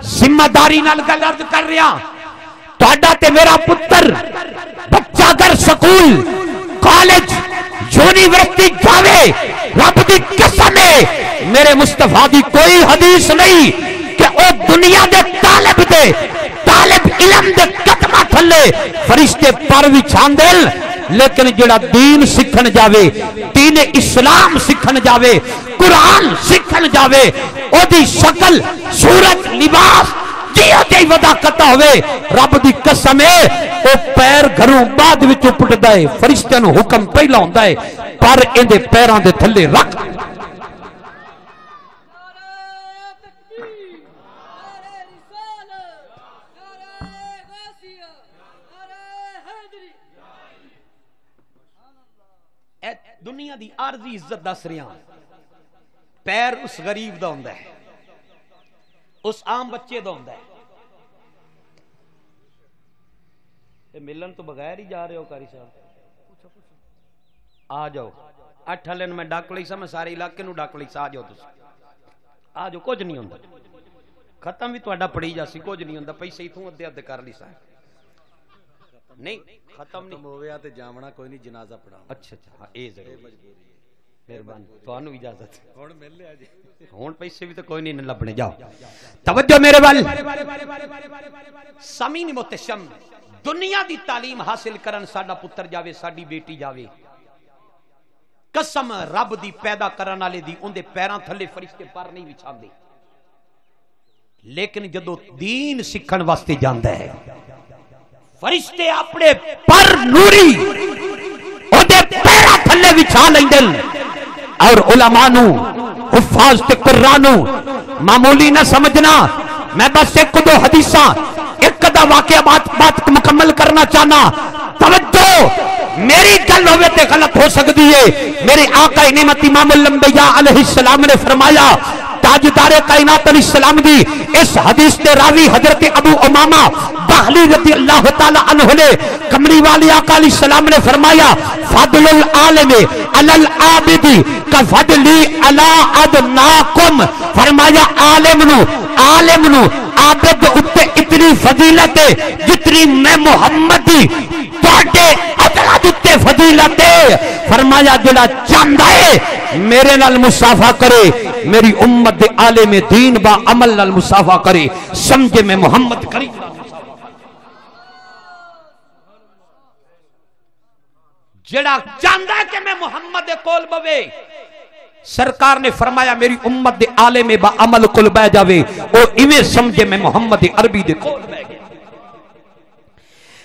ذمہ داری نال گل عرض کر رہا تہاڈا تے میرا پتر بچہ گھر سکول کالج یونیورسٹی جاوے رب دی قسم ہے میرے مصطفیٰ دی کوئی حدیث نہیں کہ او دنیا دے طالب علم دے قدمہ تھلے فرشتے پر وچھان دل لیکن جڑا دین سکھن جاوے دین اسلام سکھن جاوے قرآن سکھن جاوے او دی شکل صورت لباس دیو دی وضاحت ہوئے رب دی قسم ہے او پیر گھروں بعد وچوں پٹدا ہے فرشتیاں نو حکم پہلا ہوندا ہے پر ایندے پیراں دے تھلے رکھ دنیا دی عارضی عزت دس رہا پیر اس غریب دا ہوندا ہے اس عام بچے دا ہوندا ہے ملن تو بغیر ہی جا رہے ہو قاری صاحب آ جاؤ 8 ہلن میں ڈاک لئی سا میں سارے علاقے نو ڈاک لئی سا آ جاؤ تسی آ جاؤ کچھ نہیں ہوندا ختم بھی تہاڈا پڑھی جاسی کچھ نہیں ہوندا پیسے ہی توں ادھے ادھے کر لی سا نہیں ختم نہیں ہویا تے جامنا کوئی نہیں جنازہ پڑھا اچھا ہاں اے ضرور مہربانی تانوں اجازت ہن مل لیا جی ہن پیسے بھی تو کوئی نہیں لبنے جاؤ توجہ میرے وال سامعین محتشم دنیا دی تعلیم حاصل کرن ساڈا پتر جاوے ساڈی بیٹی جاوے قسم رب دی پیدا کرن والے دی اون دے پیراں تھلے فرشتے پر نہیں وچھاندے لیکن جدو دین سکھن واسطے جاندا ہے فرشتے اپنے پر نوری او دے پیراں تھلے وچھا لیندے اور علماء نو حفاظ تے قرآن نو معمولی نہ سمجھنا میں بس ایک دو حدیثاں ایک دا واقعہ بات مکمل کرنا چاہنا توجہ میری گل ہوئے تے غلط ہو سکتی ہے میرے آقا نعمت امام الانبیاء علیہ السلام نے فرمایا تاجدار کائنات علیہ السلام دی اس حدیث کے راوی حضرت ابو امامہ باہلی رضی اللہ تعالی عنہ نے کمری والی آقا علیہ السلام نے فرمایا فضل العالم علی العابد کا فضلی علی ادناکم فرمایا عالم نو عابد اتے اتنی فضیلت ہے جتنی میں محمد دی تواڈے ادنا دتے فضیلت ہے فرمایا جڑا چاہندا ہے میرے نال مصافحہ کرے میری امت دے عالم دین با عمل نال مصافحہ کرے سمجھے میں محمد کریم جڑا چاہندا ہے کہ میں محمد دے کول بوے سرکار نے فرمایا میری امت دے عالم با عمل کول بہ جاوے او ایویں سمجھے میں محمد عربی دے کول بہ گیا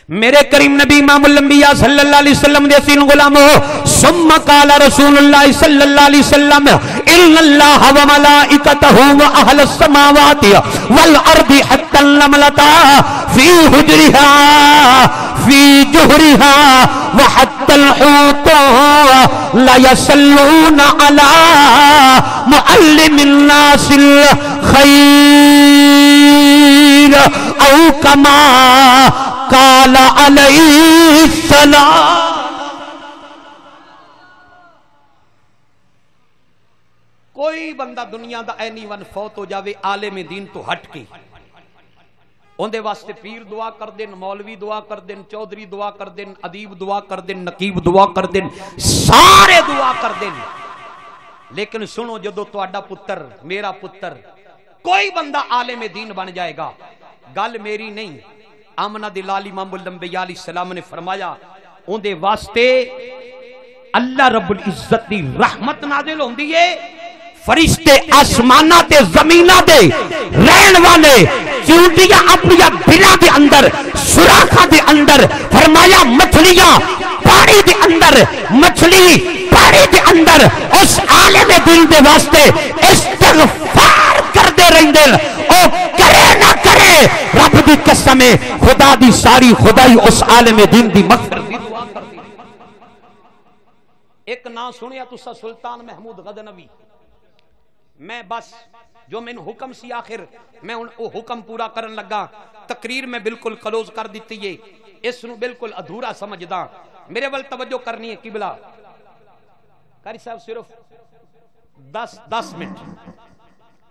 میرے کریم نبی امام الانبیاء صلی اللہ علیہ وسلم دے سین غلامو ثم قال رسول اللہ صلی اللہ علیہ وسلم ان اللہ و ملائکتہ و اہل السماوات والارض حتى النملة فی حجرها فی جہرها وحتى الحوت لا يصلون على معلم الناس الخير او كما قال علیہ السلام کوئی بندہ دنیا دا اینی ون فوت ہو جاوے عالم دین تو ہٹ کے اندے واسطے پیر دعا کر دین مولوی دعا کر دین چودھری دعا کر دین ادیب دعا کر دین نقیب دعا کر دین سارے دعا کر دین لیکن سنو جدو تہاڈا پتر میرا پتر کوئی بندہ عالم دین بن جائے گا گل میری نہیں آمنہ دلال امام الانبیاء علیہ السلام نے فرمایا ان دے واسطے اللہ رب العزت دی رحمت نازل ہوندی ہے فرشتے آسمانہ تے زمینہ دے رہن والے چونٹیاں اپنی بلا دے اندر سوراخاں دے اندر فرمایا مچھلیاں پانی دے اندر مچھلی پانی دے اندر اس عالم دل دے واسطے استغفار کر دے رہندے او کرے نہ کرے رب دی قسم خدا دی ساری خدائی اس عالم دل دی مغفرت دی دعا کر دی. ایک نام سنیا تسا سلطان محمود غزنوی. میں بس جو میں حکم سی آخر میں وہ حکم پورا کرن لگا. تقریر میں بالکل کلوز کر دیتی ہے. اس نو بالکل ادھورا سمجھدا. میرے ول توجہ کرنی ہے قبلہ. قاری صاحب صرف 10 منٹ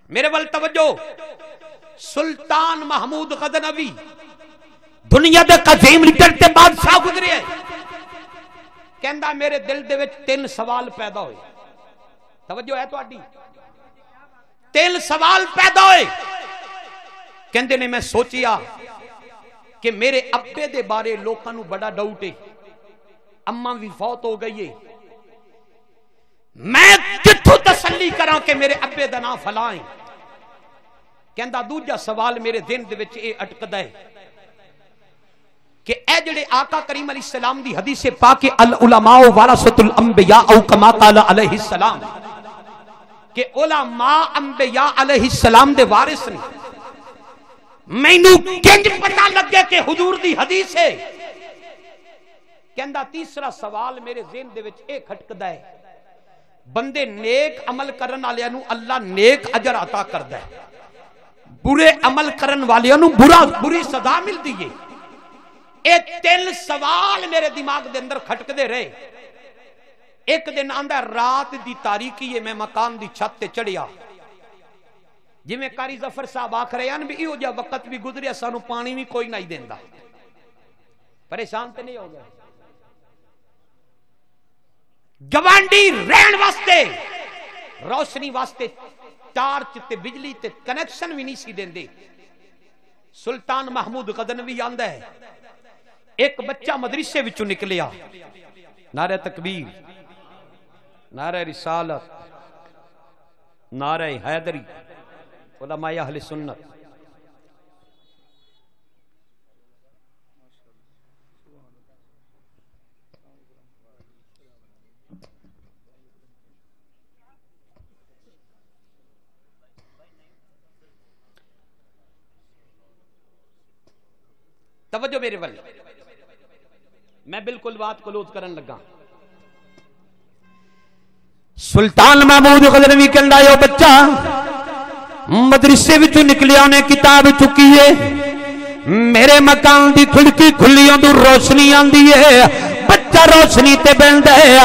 میرے ول توجہ. سلطان محمود غزنوی دنیا دے قدیم لیڈر تے بادشاہ گزرے ہیں. کہندا میرے دل دے وچ 3 سوال پیدا ہوئے. توجہ ہے تہاڈی؟ 3 سوال پیدا ہوئے. کہندے نے میں سوچیا کہ میرے ابے دے بارے لوکاں نو بڑا ڈاؤٹ ہے. اماں بھی فوت ہو گئی ہے. میں کتھوں تسلی کراں کہ میرے ابے دا نام فلاں ہے. کہندا دوجا سوال میرے دل دے وچ اے اٹکدا ہے کہ اے جڑے آقا کریم علیہ السلام دی حدیث پاک العلماء ورثۃ الانبیاء او کما قال علیہ السلام کہ علماء انبیاء علیہ السلام دے وارث نے. مینوں کنج پتہ لگے کہ حضور دی حدیث ہے. کہندا تیسرا سوال میرے ذہن دے وچ اے کھٹکدا ہے بندے نیک عمل کرن والےاں نوں اللہ نیک اجر عطا کردا ہے. برے عمل کرن والیاں نوں بری سزا ملدی ہے. اے 3 سوال میرے دماغ دے اندر کھٹکدے رہے. ایک دن آندا رات دی تاریکی ہے. میں مکان دی چھت تے چڑھیا. جی میں قاری ظفر صاحب آکھ رہے ہیں بھی ایہو جا وقت بھی گزریا سانو پانی بھی کوئی نہیں دیندا. پریشان تے نہیں ہو گئے؟ گوانڈی رہن واسطے روشنی واسطے ٹارچ تے بجلی تے کنیکشن بھی نہیں سی دیندے. سلطان محمود غزنوی آندا ہے ایک بچہ مدرسے وچوں نکلیا. نعرہ تکبیر، نعرہ رسالت، نعرہ حیدری، علماء اہل سنت. توجہ میرے ول. میں بالکل بات کلوز کرن لگا. سلطان محمود غزنوی کہندا ہے او بچہ مدرسے وچوں نکلیا نے کتاب چکی ہے. میرے مکان دی کھڑکی کھلی اندر روشنی آندی ہے. بچہ روشنی تے بہندا ہے.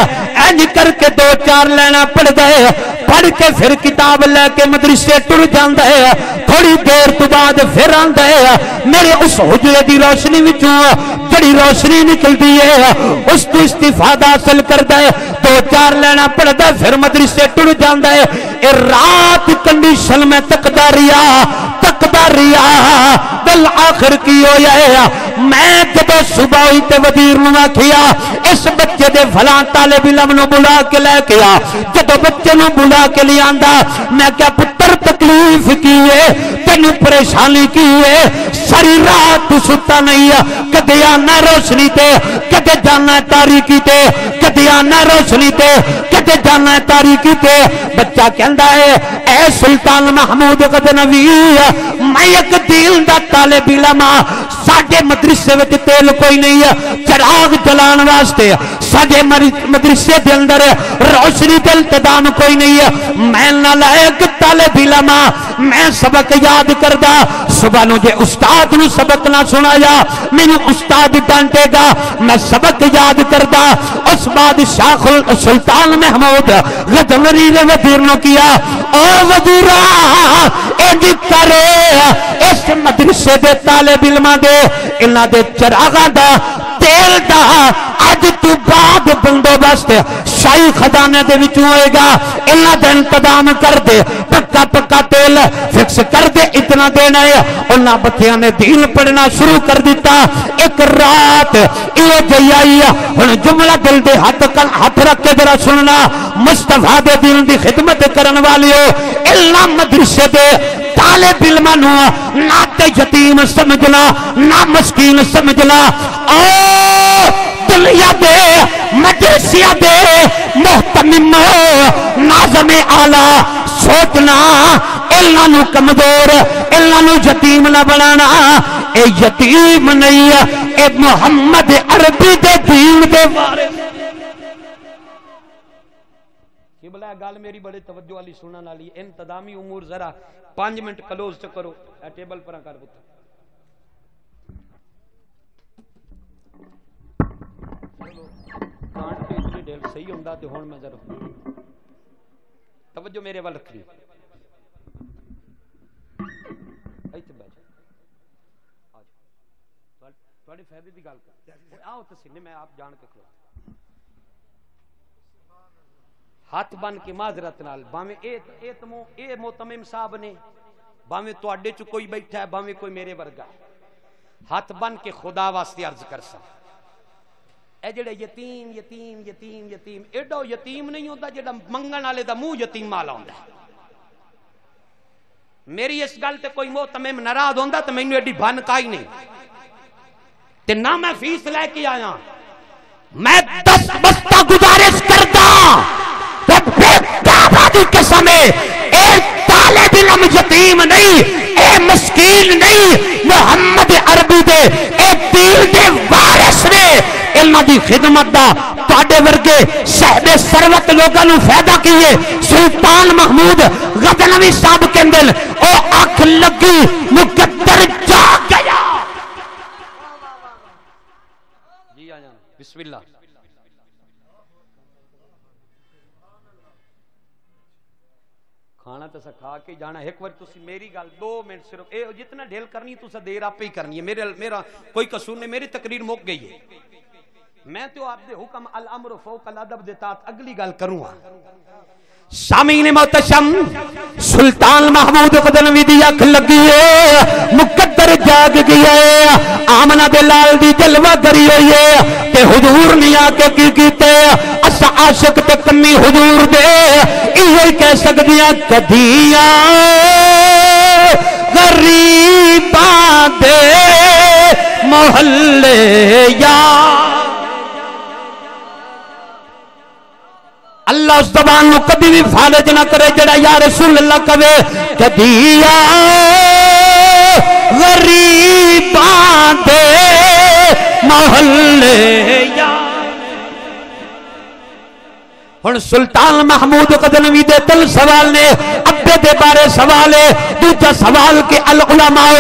انج کر کے 2-4 لینا پڑھدا ہے. پڑھ کے پھر کتاب لے کے مدرسے ٹر جاندا ہے. تھوڑی دیر تو بعد پھر آندا ہے میرے اس حجرے دی روشنی وچوں جڑی روشنی نکلدی ہے اس تو استفادہ حاصل کردا ہے. 2-4 لینا پڑھدا پھر مدرسے ٹر جاندا ہے. اے رات کنڈیشن میں تکدا رہیا دل آخر کی ہویا ہے. میں جب صبح ہوئی تے وزیر نو آکھیا اس بچے دے فلاں طالب علم نو بلا کے لے کے آ. جب بچے نو بلا کے لے آندا میں کیا پتر تکلیف کی ہے تینوں پریشانی کی ہے؟ ساری رات ستا نہیں ہے. کدے آنا روشنی تے کدے جانا تاریکی تے کدے آنا روشنی تے کدے جانا تاریکی تے. بچہ کہندا ہے اے سلطان محمود غزنوی میں ایک دین دا طالب علم ہاں. ساڈے مدرسے وچ تیل کوئی نہیں ہے چراغ جلان واسطے. ساڈے مدرسے دے اندر روشنی تے انتظام کوئی نہیں ہے. میں نالائق طالب علم ہاں. میں سبق یاد کردا صبح نو جے استاد نو سبق نہ سنایا مینوں استاد ڈانٹے گا. میں سبق یاد کردا اس بادشاہ سلطان محمود غزنوی نے وزیر نو کیا او وزیرا انج کرے اس مدرسے دے طالب علماں دے انہاں دے چراغاں دا تیل دا اج تو بعد بندو واسطے شاہی خزانے دے وچوں ہوئے گا انہاں دا انتظام کر دے پکا پکا تیل فکس کر دے اتنا دینا ہے انہاں بچیاں نے دین پڑھنا شروع کر دیتا ایک رات یہ جی آئی ہن جملہ دل دے ہاتھ رکھ کے ذرا سننا مصطفیٰ دے دین دی خدمت کرن والیو اللہ مدرسے دے طالب علم نہ تے یتیم سمجھنا نہ مسکین سمجھنا او دنیا دے مدرسیہ دے محتمم ناظم اعلیٰ سوچنا اللہ نو کمزور اللہ نو یتیم نہ بنانا اے یتیم نہیں اے محمد عربی دے دین دے وارث قبلہ گال میری بڑے توجہ والی سنن والی انتظامی امور ذرا 5 منٹ کلوز تو کرو اے ٹیبل پر کر پتر کان کے اتنی ڈیل صحیح ہوندا تے ہن میں ذرا توجہ میرے ول رکھنی ایتھے بیٹھ آ تواڈے فائدے دی گل کر آؤ تے سنے میں آپ جان کے کھلو ہاتھ بن کے معذرت نال باویں اے محتمم صاحب نے باویں تواڈے چ کوئی بیٹھا ہے باویں کوئی میرے ورگا ہاتھ بن کے خدا واسطے عرض کر سا اے جڑے یتیم یتیم یتیم یتیم ایڈا یتیم نہیں ہوندا جڑا منگن والے دا منہ یتیم والا ہوندا میری اس گل تے کوئی محتمم ناراض ہوندا تے مینوں ایڈی بھن کائی نہیں تے نہ میں فیس لے کے آیا میں 10 بستہ گزارش کردا دی قسم اے طالب علم یتیم نہیں اے مسکین نہیں محمد عربی دے اے دین دے وارث نے علم دی خدمت دا تواڈے ورگے صاحب ثروت لوگاں نو فائدہ کیے سلطان محمود غزنوی صاحب کہندے او اکھ لگی مقدر جا گیا جی آ جان بسم اللہ کھانا تو کھا کے جانا ایک بار تسی میری گل 2 منٹ صرف اے جتنا ڈھیل کرنی تسا دیر آپ ہی کرنی ہے میرا کوئی قصور نہیں میری تقریر مک گئی ہے میں تو آپ دے حکم الامر فوق الادب دیتا اگلی گل کروں سامعین محتشم سلطان محمود غزنوی دی اکھ لگی ہے مقدر جاگ گیا ہے آمنہ دے لال دی جلوہ گری ہوئی ہے تے حضور نے آ کے کی کیتے اسا عاشق تے کمی حضور دے ایہی کہہ سکدیاں کدیاں غریباں دے محلے یا اللہ اس زبان نو کبھی بھی فالج نہ کرے جڑا یا رسول اللہ کہے کدیا غریباں دے محلے یا ہن سلطان محمود غزنوی دے دل سوال نے ابے دے بارے سوال ہے دوجا سوال کہ العلماء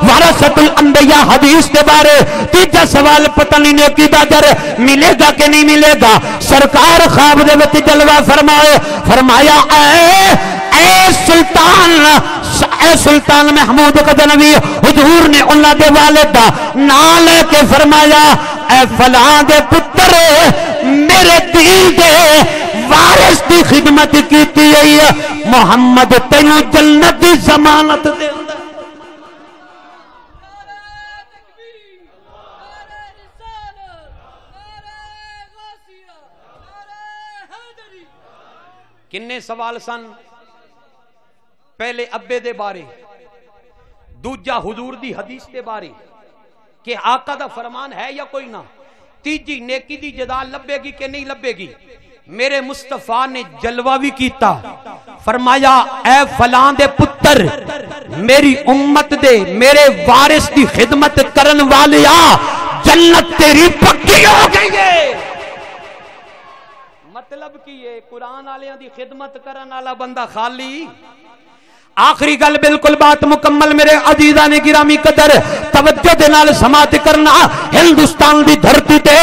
ورثۃ الانبیاء حدیث دے بارے تیجا سوال پتہ نہیں نیکی دا در ملے گا کہ نہیں ملے گا سرکار خواب دے وچ جلوہ فرمایا اے سلطان محمود غزنوی حضور نے انہاں دے والد دا نام لے کے فرمایا اے فلاں دے پتر میرے دین دے وارث دی خدمت کیتی ہے محمد تینوں جنت دی ضمانت دے کنے سوال سن پہلے ابے دے بارے دوجا حضور دی حدیث دے بارے کہ آقا دا فرمان ہے یا کوئی نہ تیجی نیکی دی جدال لبے گی کہ نہیں لبے گی میرے مصطفیٰ نے جلوہ بھی کیتا فرمایا اے فلاں دے پتر میری امت دے میرے وارث دی خدمت کرن والیا جنت تیری پکی ہو گئی ہے مطلب کی ہے قرآن آلیاں دی خدمت کرن والا بندہ خالی آخری گل بالکل بات مکمل میرے عزیزان گرامی قدر توجہ دے نال سماعت کرنا ہندوستان دی دھرتی تے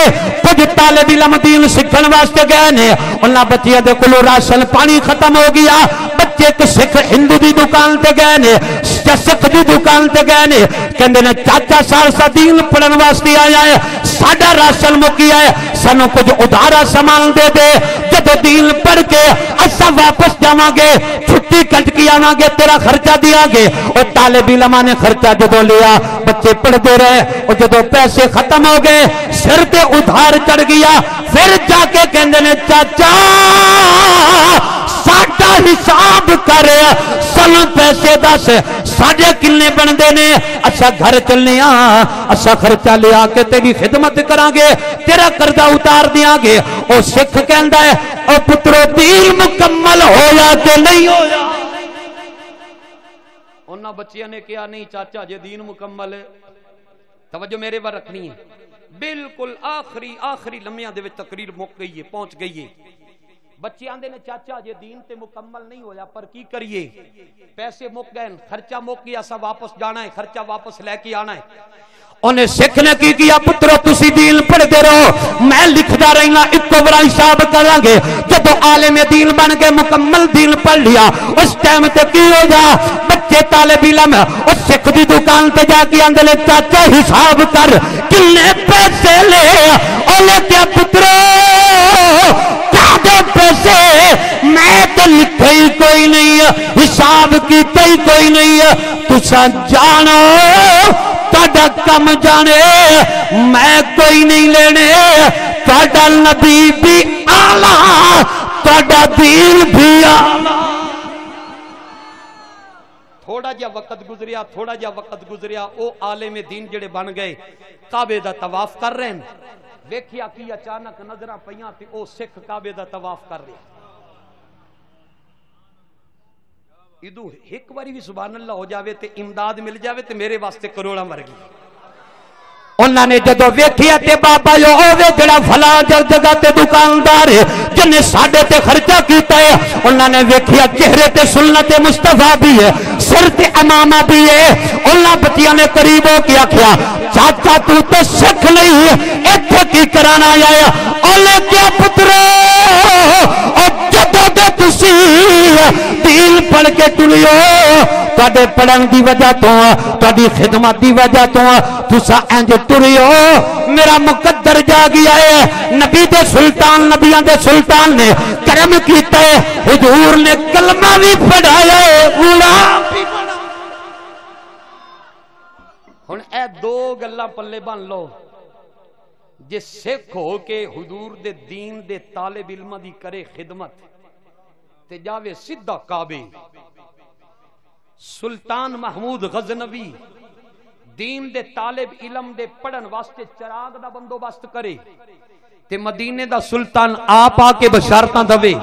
کچھ طالب علم دین سکھن واسطے گئے نے انہاں بچیاں دے کولوں راشن پانی ختم ہو گیا بچے ایک سکھ ہندو دی دکان تے گئے نے سکھ دی دکان تے گئے نے کہندے نے چاچا سالسا دین پڑھن واسطے آیا ہے ساڈا راشن مکیا ہے سانو کچھ ادھارا سامان دے دے جدو دین پڑھ کے اسا واپس جاواں گے چھٹی کٹ کے آواں گے تیرا خرچہ دیا گے اور طالب علماء نے خرچہ جدو لیا بچے پڑھتے رہے اور جدو پیسے ختم ہو گئے سر تے ادھار چڑھ گیا پھر جا کے کہندے نے چاچا ساڈا حساب کر سانو پیسے دس ساڈے کنے بندے نے اسا گھر چلنے اسا خرچہ لیا کے تیری خدمت کراں گے تیرا قرضہ اتار دیاں گے او سکھ کہندا ہے او پترو دین مکمل ہویا کہ نہیں ہویا انہاں بچیاں نے کہا نہیں چاچا جے دین مکمل ہے توجہ میرے ور رکھنی ہے بالکل آخری لمحیاں دے وچ تقریر مک گئی ہے پہنچ گئی ہے بچے آندے نے چاچا جے دین تے مکمل نہیں ہویا پر کی کریے پیسے مک گئے خرچہ مک گیا سا واپس جانا ہے خرچہ واپس لے کے آنا ہے انہیں سکھ نے کی کیا پترو تسی دین پڑھتے رہو میں لکھدا رہنا ایک بڑا حساب کراں گے جب عالم دین بن کے مکمل دین پڑھ لیا اس ٹائم تے کی ہو جا بچے طالب علم اس سکھ دی دکان تے جا کے آندے نے چاچا حساب کر کنے پیسے لے اولے کیا پترو پیسے میں تو لکھا ہی کوئی نہیں حساب کیتا ہی کوئی نہیں تسا جانو تہاڈا کم جانے میں کوئی نہیں لینے تہاڈا نبی بھی اعلیٰ تہاڈا دین بھی اعلیٰ تھوڑا جا وقت گزریا او عالم دین جڑے بن گئے کعبے دا طواف کر رہے ہیں ویکھیا کی اچانک نظراں پیاں تے او سکھ کعبے دا طواف کر رہے ادو ایک باری بھی سبحان اللہ ہو جاوے تے امداد مل جاوے تے میرے واسطے کروڑا مر گئی انہاں نے جدو ویکھیا تے بابا جو ہوے جڑا فلاں جگہ تے دکاندار ہے جن نے ساڈے تے خرچہ کیتا ہے انہاں نے ویکھیا چہرے تے سنت مصطفیٰ بھی ہے سر تے امامہ بھی ہے انہاں بچیاں نے قریب ہو کے آکھیا چاچا تو تے سکھ نہیں ایتھے کی کرانا آیا اولے کیا پترو او جدو دے تسی دین پڑھ کے ٹلیو تواڈے پڑھن دی وجہ تو تواڈی خدمت دی وجہ تو تسا انج ٹریو میرا مقدر جا گیا ہے نبی دے سلطان نبیاں دے سلطان نے کرم کیتا ہے حضور نے کلمہ بھی پڑھایا ہے غلام بھی پڑھا ہن اے دو گلاں پلے بن لو جے سکھ ہو کے حضور دے دین دے طالب علم دی کرے خدمت تے جاوے سیدھا کعبے سلطان محمود غزنوی دین دے طالب علم دے پڑھن واسطے چراغ دا بندوبست کرے تے مدینے دا سلطان آپ آ کے بشارتاں دوے